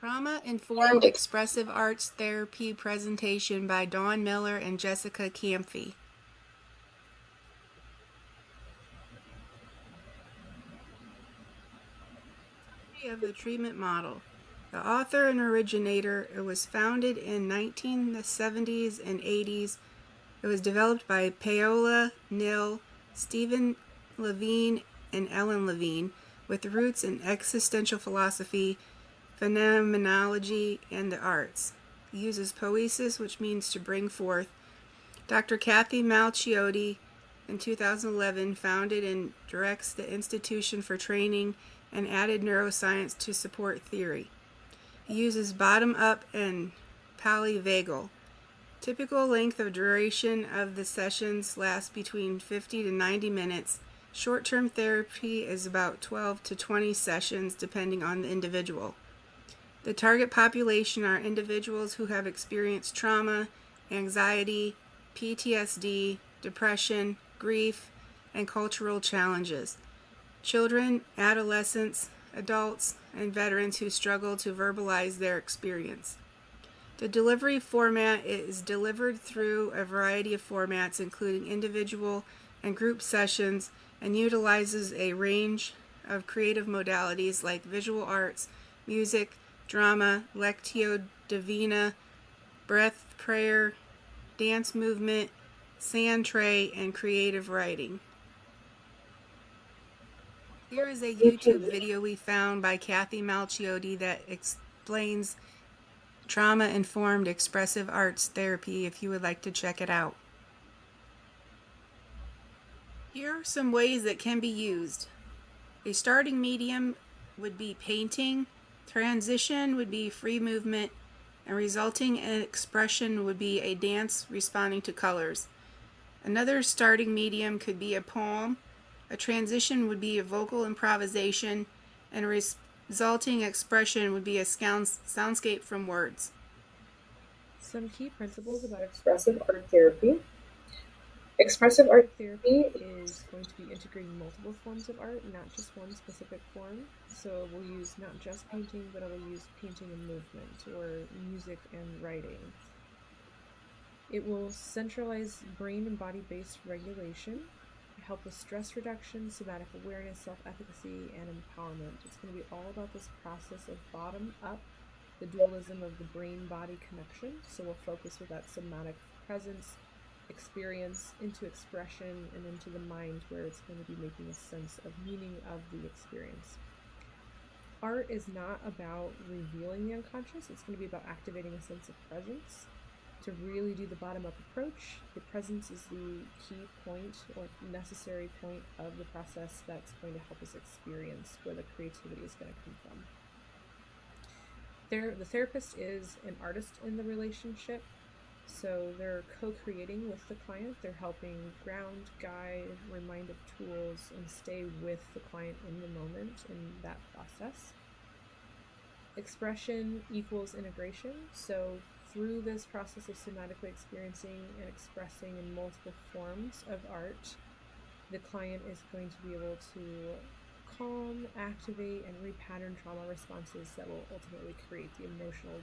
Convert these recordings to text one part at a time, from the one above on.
Trauma-Informed Expressive Arts Therapy presentation by Dawn Miller and Jessica Camphy. Of the treatment model. The author and originator, it was founded in 1970s and 80s. It was developed by Paola Neal, Stephen Levine, and Ellen Levine, with roots in existential philosophy, phenomenology, and the arts. It uses poiesis, which means to bring forth. Dr. Kathy Malchiotti, in 2011, founded and directs the Institution for Training and added neuroscience to support theory. He uses bottom-up and polyvagal. Typical length of duration of the sessions lasts between 50 to 90 minutes. Short-term therapy is about 12 to 20 sessions depending on the individual. The target population are individuals who have experienced trauma, anxiety, PTSD, depression, grief, and cultural challenges. Children, adolescents, adults, and veterans who struggle to verbalize their experience. The delivery format is delivered through a variety of formats, including individual and group sessions, and utilizes a range of creative modalities like visual arts, music, drama, lectio divina, breath prayer, dance movement, sand tray, and creative writing. Here is a YouTube video we found by Kathy Malchiotti that explains trauma-informed expressive arts therapy if you would like to check it out. Here are some ways that can be used. A starting medium would be painting, transition would be free movement, and resulting in expression would be a dance responding to colors. Another starting medium could be a poem. A transition would be a vocal improvisation, and resulting expression would be a soundscape from words. Some key principles about expressive art therapy. Expressive art therapy is going to be integrating multiple forms of art, not just one specific form. So we'll use not just painting, but I will use painting and movement, or music and writing. It will centralize brain and body-based regulation, help with stress reduction, somatic awareness, self-efficacy, and empowerment. It's going to be all about this process of bottom up, the dualism of the brain-body connection. So we'll focus with that somatic presence, experience, into expression, and into the mind, where it's going to be making a sense of meaning of the experience. Art is not about revealing the unconscious. It's going to be about activating a sense of presence. To really do the bottom-up approach, the presence is the key point or necessary point of the process that's going to help us experience where the creativity is going to come from. The therapist is an artist in the relationship, so they're co-creating with the client. They're helping ground, guide, remind of tools, and stay with the client in the moment in that process. Expression equals integration, so through this process of somatically experiencing and expressing in multiple forms of art, the client is going to be able to calm, activate, and repattern trauma responses that will ultimately create the emotional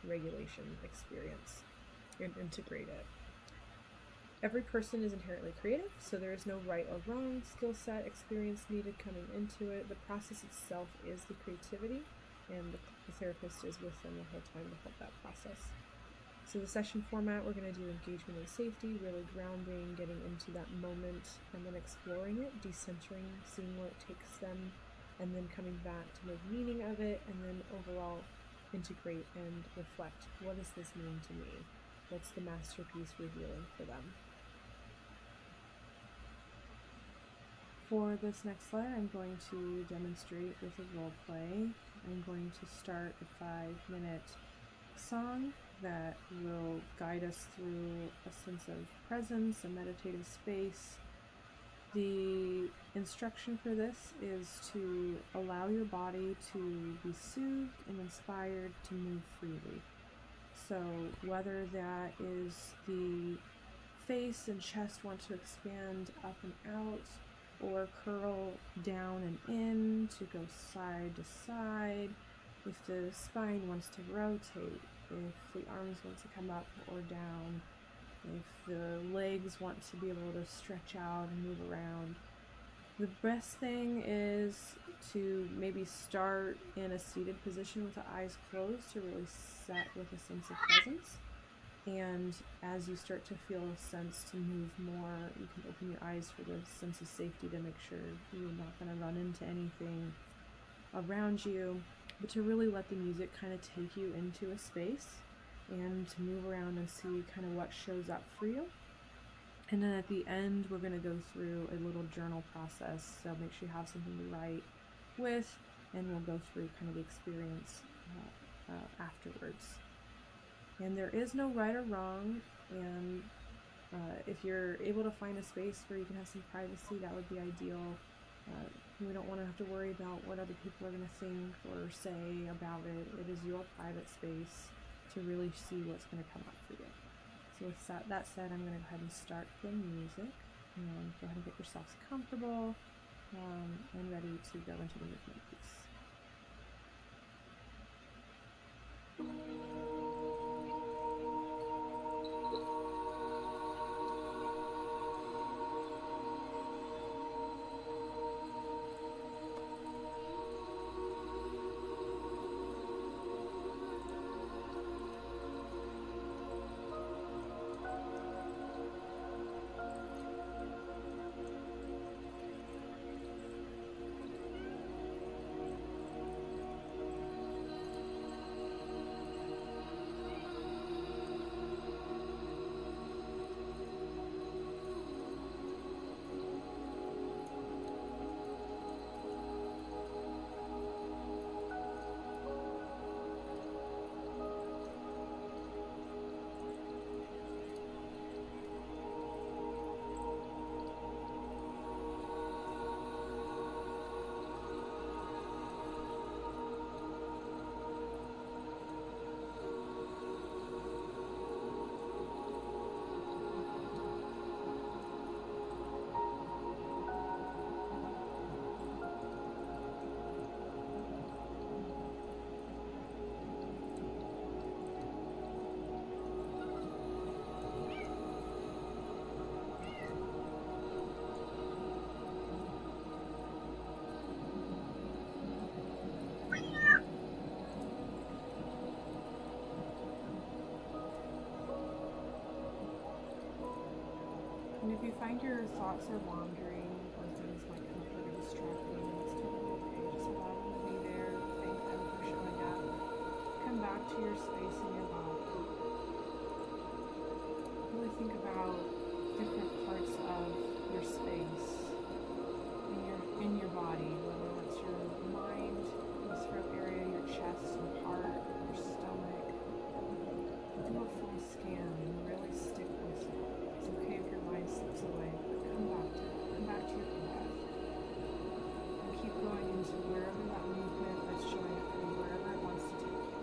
regulation experience and integrate it. Every person is inherently creative, so there is no right or wrong skill set, experience needed coming into it. The process itself is the creativity, and the therapist is with them the whole time to help that process. So the session format, we're going to do engagement and safety, really grounding, getting into that moment, and then exploring it, decentering, seeing where it takes them, and then coming back to make meaning of it, and then overall integrate and reflect. What does this mean to me? What's the masterpiece revealing for them? For this next slide, I'm going to demonstrate with a role play. I'm going to start a 5-minute song that will guide us through a sense of presence, a meditative space. The instruction for this is to allow your body to be soothed and inspired to move freely. So whether that is the face and chest want to expand up and out, or curl down and in to go side to side, if the spine wants to rotate, if the arms want to come up or down, if the legs want to be able to stretch out and move around. The best thing is to maybe start in a seated position with the eyes closed to really set with a sense of presence. And as you start to feel a sense to move more, you can open your eyes for the sense of safety to make sure you're not going to run into anything around you, but to really let the music kind of take you into a space and to move around and see kind of what shows up for you. And then at the end, we're going to go through a little journal process. So make sure you have something to write with, and we'll go through kind of the experience afterwards. And there is no right or wrong. And if you're able to find a space where you can have some privacy, that would be ideal. We don't want to have to worry about what other people are going to think or say about it. It is your private space to really see what's going to come up for you. So with that said, I'm going to go ahead and start the music. And go ahead and get yourselves comfortable and ready to go into the movement piece. And if you find your thoughts are wandering or things might come up that are distracting, it's totally okay. Just allow them to be there. Thank them for showing up. Come back to your space in your body. Really think about different parts of your space in your body, whether that's your mind, your throat area, your chest and heart, your stomach. Do a full scan and really stick with it. It's okay if your mind slips away, but come back to it. Come back to your breath. And keep going into wherever that movement is showing up for you, wherever it wants to take you.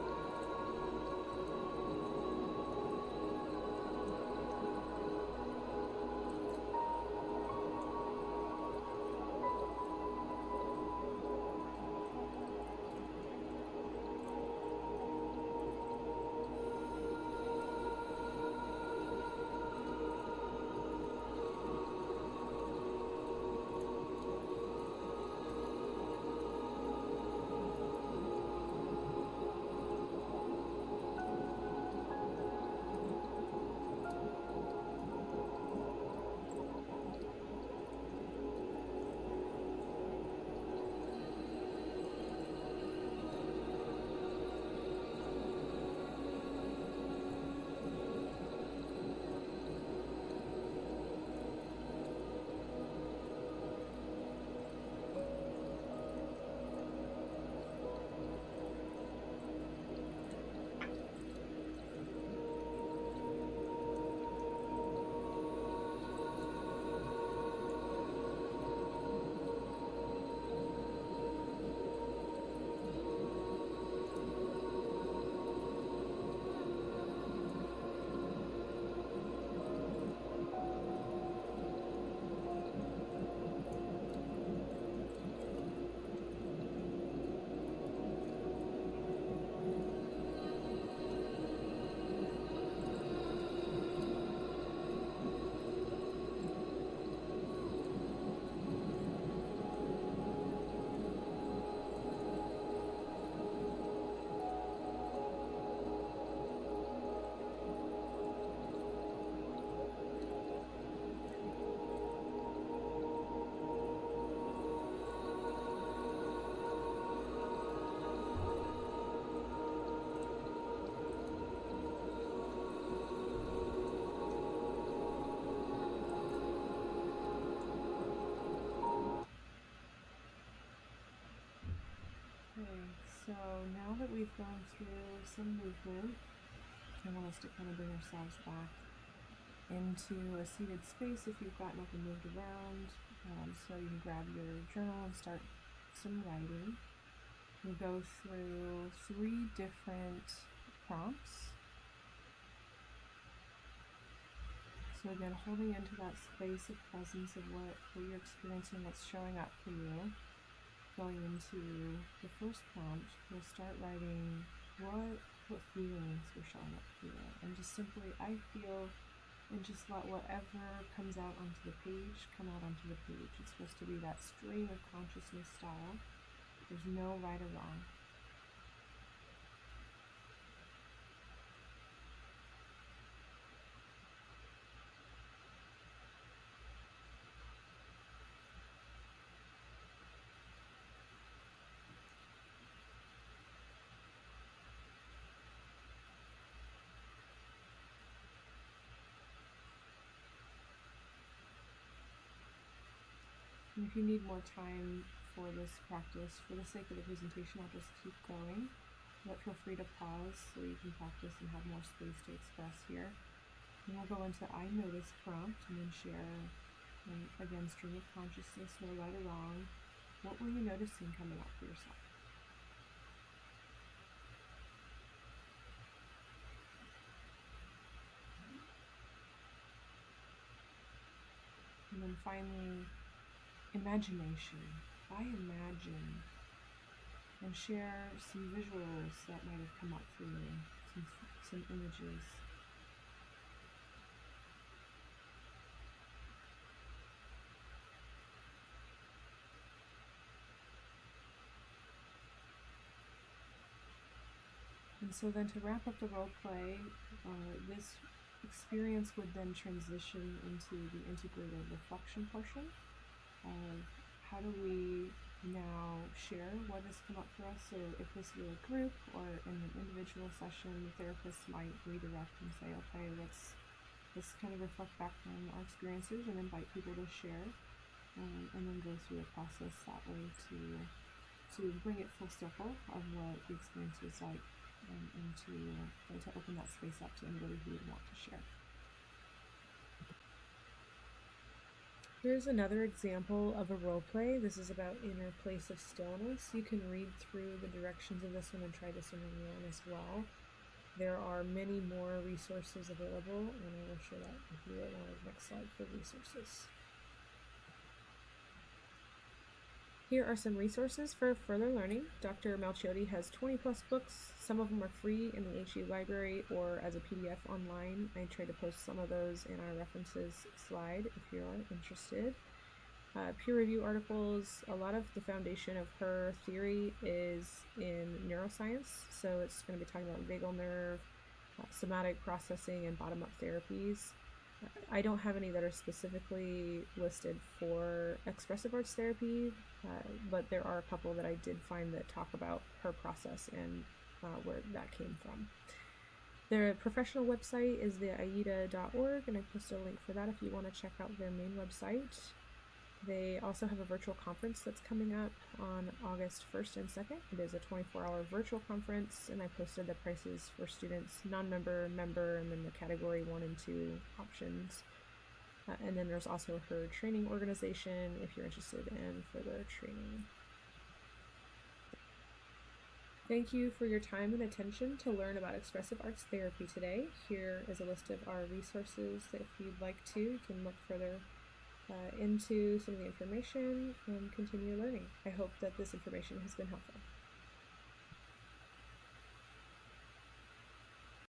now that we've gone through some movement, I want us to kind of bring ourselves back into a seated space if you've gotten up and moved around. So you can grab your journal and start some writing. We go through 3 different prompts. So again, holding into that space of presence of what you're experiencing, what's showing up for you. Going into the first prompt, we'll start writing what feelings were showing up for you. And just simply, I feel, and just let whatever comes out onto the page come out onto the page. It's supposed to be that stream of consciousness style. There's no right or wrong. And if you need more time for this practice, for the sake of the presentation, I'll just keep going. But feel free to pause so you can practice and have more space to express here. And we'll go into I notice prompt and then share, and again, stream of consciousness, no right or wrong. What were you noticing coming up for yourself? And then finally, imagination. I imagine, and share some visuals that might have come up for you, some images. And so then to wrap up the role play, this experience would then transition into the integrated reflection portion of how do we now share what has come up for us. So if this were a group or in an individual session, the therapist might redirect and say, okay, let's kind of reflect back on our experiences and invite people to share, and then go through a process that way to bring it full circle of what the experience was like, and to open that space up to anybody who would want to share. Here's another example of a role play. This is about inner place of stillness. You can read through the directions of this one and try this one on your own as well. There are many more resources available, and I will share that with you on the next slide for resources. Here are some resources for further learning. Dr. Malchiotti has 20 plus books. Some of them are free in the HU library or as a PDF online. I try to post some of those in our references slide if you're interested. Peer review articles. A lot of the foundation of her theory is in neuroscience. So it's going to be talking about vagal nerve, somatic processing, and bottom-up therapies. I don't have any that are specifically listed for expressive arts therapy, but there are a couple that I did find that talk about her process and where that came from. Their professional website is the aida.org, and I posted a link for that if you want to check out their main website. They also have a virtual conference that's coming up on August 1st and 2nd. It is a 24-hour virtual conference, and I posted the prices for students, non-member, member, and then the category 1 and 2 options. And then there's also her training organization if you're interested in further training. Thank you for your time and attention to learn about expressive arts therapy today. Here is a list of our resources that if you'd like to, you can look further into some of the information and continue learning. I hope that this information has been helpful.